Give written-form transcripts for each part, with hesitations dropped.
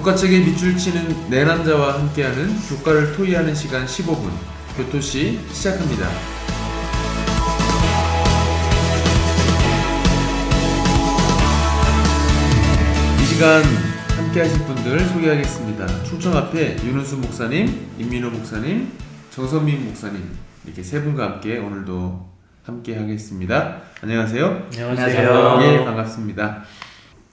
교과책에 밑줄 치는 내 남자와 함께하는 교과를 토의하는 시간 15분 교토시 시작합니다. 이 시간 함께 하실 분들 소개하겠습니다. 충청 앞에 윤은수 목사님, 임민호 목사님, 정선민 목사님 이렇게 세 분과 함께 오늘도 함께 하겠습니다. 안녕하세요. 안녕하세요. 예, 반갑습니다.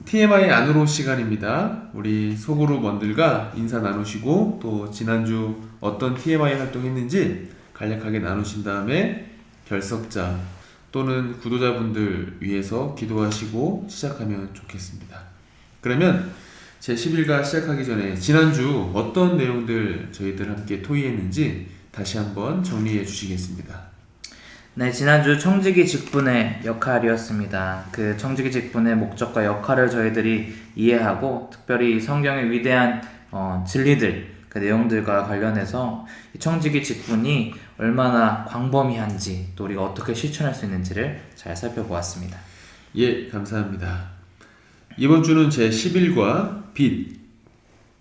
TMI 안으로 시간입니다. 우리 소그룹원들과 인사 나누시고 또 지난주 어떤 TMI 활동했는지 간략하게 나누신 다음에 결석자 또는 구독자분들 위해서 기도하시고 시작하면 좋겠습니다. 그러면 제11가 시작하기 전에 지난주 어떤 내용들 저희들 함께 토의했는지 다시 한번 정리해 주시겠습니다. 네, 지난주 청지기 직분의 역할이었습니다. 그 청지기 직분의 목적과 역할을 저희들이 이해하고 특별히 성경의 위대한 진리들, 그 내용들과 관련해서 이 청지기 직분이 얼마나 광범위한지 또 우리가 어떻게 실천할 수 있는지를 잘 살펴보았습니다. 예, 감사합니다. 이번 주는 제11과 빛,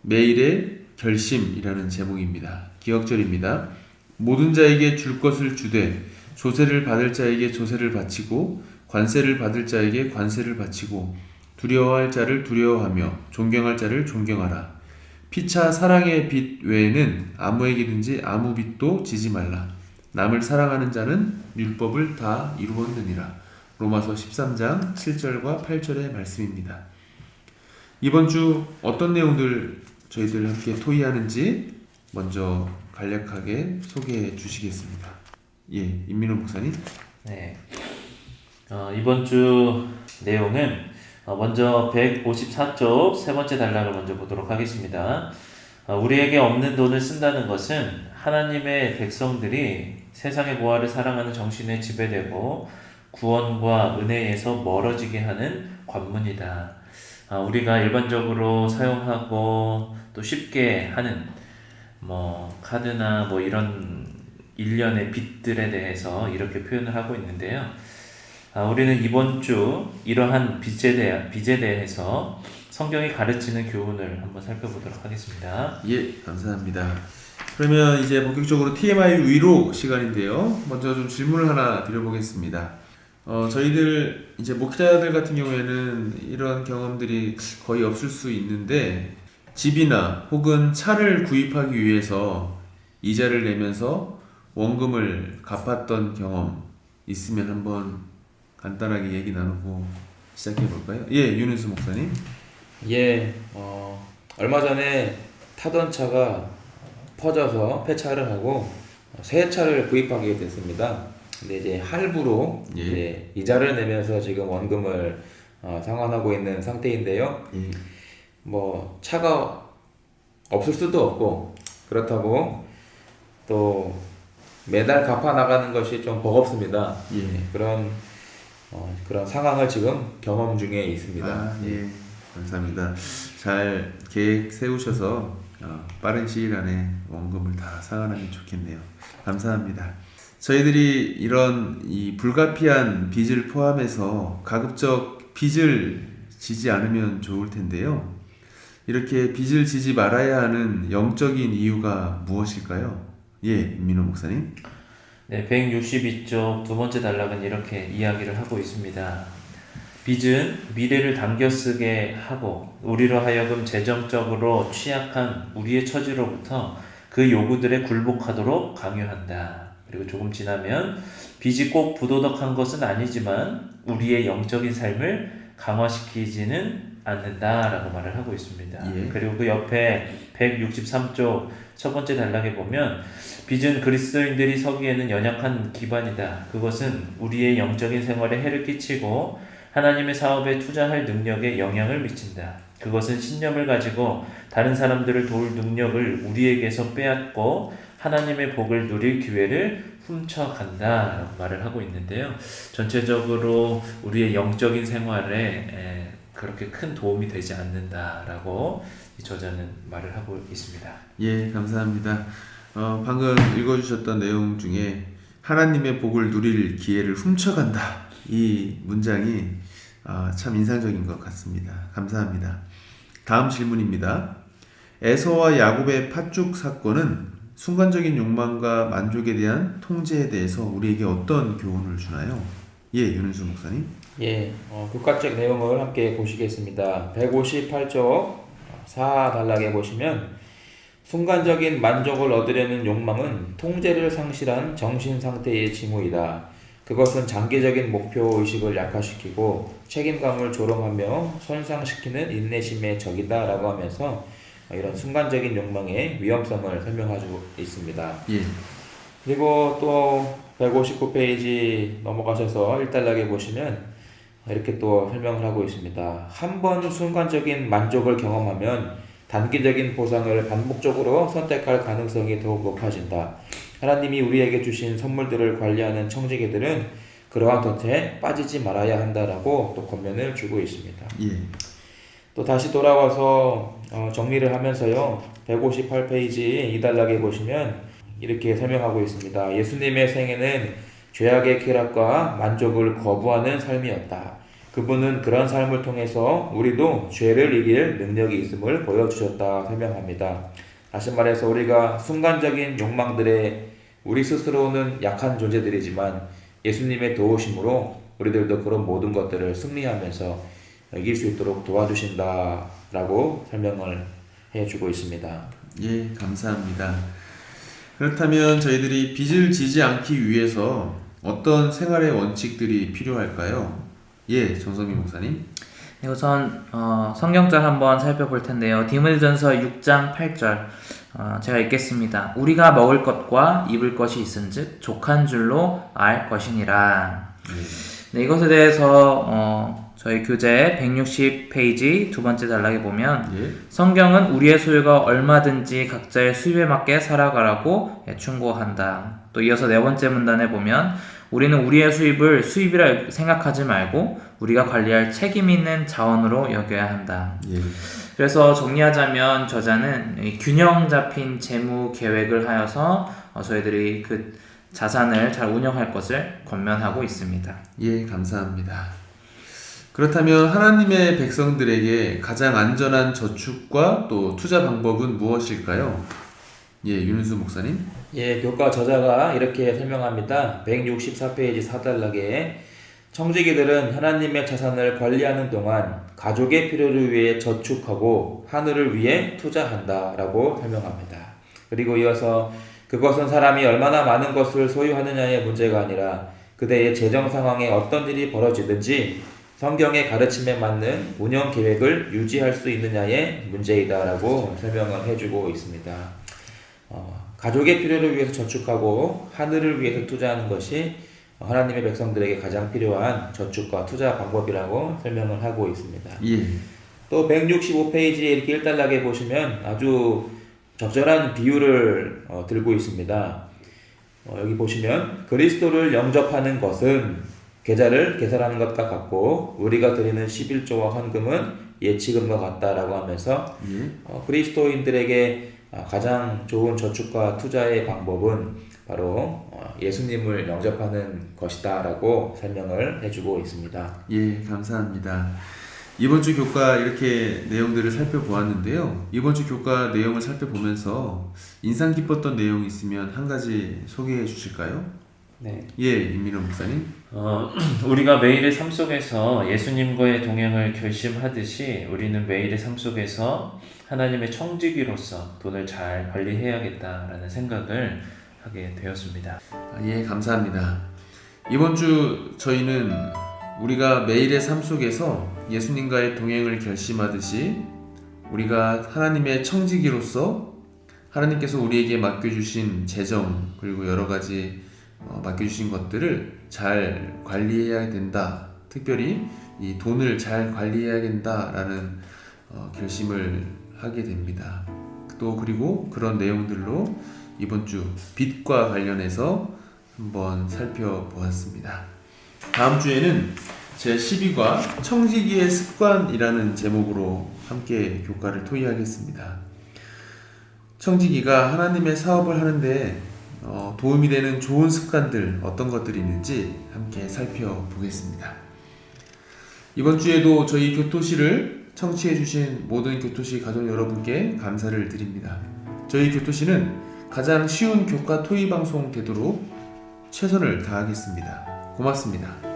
매일의 결심이라는 제목입니다. 기억절입니다. 모든 자에게 줄 것을 주되 조세를 받을 자에게 조세를 바치고 관세를 받을 자에게 관세를 바치고 두려워할 자를 두려워하며 존경할 자를 존경하라. 피차 사랑의 빛 외에는 아무에게든지 아무 빛도 지지 말라. 남을 사랑하는 자는 율법을 다 이루었느니라. 로마서 13장 7절과 8절의 말씀입니다. 이번 주 어떤 내용들 저희들 함께 토의하는지 먼저 간략하게 소개해 주시겠습니다. 예, 임민호 목사님. 네. 이번 주 내용은 먼저 154쪽 세 번째 단락을 먼저 보도록 하겠습니다. 우리에게 없는 돈을 쓴다는 것은 하나님의 백성들이 세상의 보화를 사랑하는 정신에 지배되고 구원과 은혜에서 멀어지게 하는 관문이다. 우리가 일반적으로 사용하고 또 쉽게 하는 카드나 이런 일련의 빚들에 대해서 이렇게 표현을 하고 있는데요. 우리는 이번 주 이러한 빚에 대해서 성경이 가르치는 교훈을 한번 살펴보도록 하겠습니다. 예, 감사합니다. 그러면 이제 본격적으로 TMI 위로 시간인데요. 먼저 좀 질문을 하나 드려보겠습니다. 저희들 이제 목회자들 같은 경우에는 이런 경험들이 거의 없을 수 있는데 집이나 혹은 차를 구입하기 위해서 이자를 내면서 원금을 갚았던 경험 있으면 한번 간단하게 얘기 나누고 시작해 볼까요? 예, 윤은수 목사님. 예, 얼마 전에 타던 차가 퍼져서 폐차를 하고 새 차를 구입하게 됐습니다. 근데 이제 할부로 예. 이제 이자를 내면서 지금 원금을 상환하고 있는 상태인데요. 예. 차가 없을 수도 없고 그렇다고 또 매달 갚아 나가는 것이 좀 버겁습니다. 예. 그런 상황을 지금 경험 중에 있습니다. 예. 감사합니다. 잘 계획 세우셔서 빠른 시일 안에 원금을 다 상환하면 좋겠네요. 감사합니다. 저희들이 이런 이 불가피한 빚을 포함해서 가급적 빚을 지지 않으면 좋을 텐데요. 이렇게 빚을 지지 말아야 하는 영적인 이유가 무엇일까요? 예, 민호 목사님. 네, 162쪽 두 번째 단락은 이렇게 이야기를 하고 있습니다. 빚은 미래를 당겨쓰게 하고 우리로 하여금 재정적으로 취약한 우리의 처지로부터 그 요구들에 굴복하도록 강요한다. 그리고 조금 지나면 빚이 꼭 부도덕한 것은 아니지만 우리의 영적인 삶을 강화시키지는 않는다라고 말을 하고 있습니다. 예. 그리고 그 옆에 163쪽 첫 번째 단락에 보면 빚은 그리스도인들이 서기에는 연약한 기반이다. 그것은 우리의 영적인 생활에 해를 끼치고 하나님의 사업에 투자할 능력에 영향을 미친다. 그것은 신념을 가지고 다른 사람들을 도울 능력을 우리에게서 빼앗고 하나님의 복을 누릴 기회를 훔쳐간다 라고 말을 하고 있는데요. 전체적으로 우리의 영적인 생활에 그렇게 큰 도움이 되지 않는다라고 이 저자는 말을 하고 있습니다. 예, 감사합니다. 방금 읽어주셨던 내용 중에 하나님의 복을 누릴 기회를 훔쳐간다. 이 문장이 참 인상적인 것 같습니다. 감사합니다. 다음 질문입니다. 에서와 야곱의 팥죽 사건은 순간적인 욕망과 만족에 대한 통제에 대해서 우리에게 어떤 교훈을 주나요? 예, 윤은수 목사님. 예, 교과적 내용을 함께 보시겠습니다. 158쪽 4단락에 보시면 순간적인 만족을 얻으려는 욕망은 통제를 상실한 정신 상태의 징후이다. 그것은 장기적인 목표 의식을 약화시키고 책임감을 조롱하며 손상시키는 인내심의 적이다 라고 하면서 이런 순간적인 욕망의 위험성을 설명하고 있습니다. 예. 그리고 또 159페이지 넘어가셔서 1단락에 보시면 이렇게 또 설명을 하고 있습니다. 한 번 순간적인 만족을 경험하면 단기적인 보상을 반복적으로 선택할 가능성이 더욱 높아진다. 하나님이 우리에게 주신 선물들을 관리하는 청지기들은 그러한 덫에 빠지지 말아야 한다라고 또 권면을 주고 있습니다. 예. 또 다시 돌아와서 정리를 하면서요. 158페이지 2단락에 보시면 이렇게 설명하고 있습니다. 예수님의 생애는 죄악의 쾌락과 만족을 거부하는 삶이었다. 그분은 그런 삶을 통해서 우리도 죄를 이길 능력이 있음을 보여주셨다 설명합니다. 다시 말해서 우리가 순간적인 욕망들에 우리 스스로는 약한 존재들이지만 예수님의 도우심으로 우리들도 그런 모든 것들을 승리하면서 이길 수 있도록 도와주신다라고 설명을 해주고 있습니다. 예, 감사합니다. 그렇다면 저희들이 빚을 지지 않기 위해서 어떤 생활의 원칙들이 필요할까요? 예, 정성민 목사님. 네, 우선 성경절 한번 살펴볼 텐데요. 디모데전서 6장 8절 제가 읽겠습니다. 우리가 먹을 것과 입을 것이 있은즉 족한 줄로 알 것이니라. 네, 이것에 대해서 저희 교재 160페이지 두 번째 단락에 보면 예. 성경은 우리의 소유가 얼마든지 각자의 수입에 맞게 살아가라고 충고한다. 또 이어서 네 번째 문단에 보면 우리는 우리의 수입을 수입이라 생각하지 말고 우리가 관리할 책임 있는 자원으로 여겨야 한다. 예. 그래서 정리하자면 저자는 이 균형 잡힌 재무 계획을 하여서 저희들이 그 자산을 잘 운영할 것을 권면하고 있습니다. 예, 감사합니다. 그렇다면 하나님의 백성들에게 가장 안전한 저축과 또 투자 방법은 무엇일까요? 예, 윤은수 목사님. 예, 교과 저자가 이렇게 설명합니다. 164페이지 4단락에 청지기들은 하나님의 자산을 관리하는 동안 가족의 필요를 위해 저축하고 하늘을 위해 투자한다 라고 설명합니다. 그리고 이어서 그것은 사람이 얼마나 많은 것을 소유하느냐의 문제가 아니라 그대의 재정 상황에 어떤 일이 벌어지든지 성경의 가르침에 맞는 운영 계획을 유지할 수 있느냐의 문제이다 라고 설명을 해주고 있습니다. 가족의 필요를 위해서 저축하고 하늘을 위해서 투자하는 것이 하나님의 백성들에게 가장 필요한 저축과 투자 방법이라고 설명을 하고 있습니다. 예. 또 165페이지에 이렇게 1단락에 보시면 아주 적절한 비유를 들고 있습니다. 여기 보시면 그리스도를 영접하는 것은 계좌를 계산하는 것과 같고 우리가 드리는 11조와 헌금은 예치금과 같다라고 하면서 예. 그리스도인들에게 가장 좋은 저축과 투자의 방법은 바로 예수님을 영접하는 것이다 라고 설명을 해주고 있습니다. 예, 감사합니다. 이번 주 교과 이렇게 내용들을 살펴보았는데요. 이번 주 교과 내용을 살펴보면서 인상 깊었던 내용이 있으면 한 가지 소개해 주실까요? 네. 예, 임민호 목사님. 우리가 매일의 삶 속에서 예수님과의 동행을 결심하듯이 우리는 매일의 삶 속에서 하나님의 청지기로서 돈을 잘 관리해야겠다라는 생각을 하게 되었습니다. 예, 감사합니다. 이번 주 저희는 우리가 매일의 삶 속에서 예수님과의 동행을 결심하듯이 우리가 하나님의 청지기로서 하나님께서 우리에게 맡겨주신 재정 그리고 여러 가지 맡겨주신 것들을 잘 관리해야 된다. 특별히 이 돈을 잘 관리해야 된다라는 결심을 하게 됩니다. 또 그리고 그런 내용들로 이번 주 빚과 관련해서 한번 살펴보았습니다. 다음 주에는 제12과 청지기의 습관이라는 제목으로 함께 교과를 토의하겠습니다. 청지기가 하나님의 사업을 하는데 도움이 되는 좋은 습관들 어떤 것들이 있는지 함께 살펴보겠습니다. 이번 주에도 저희 교토실을 청취해주신 모든 교토시 가족 여러분께 감사를 드립니다. 저희 교토시는 가장 쉬운 교과 토의 방송 되도록 최선을 다하겠습니다. 고맙습니다.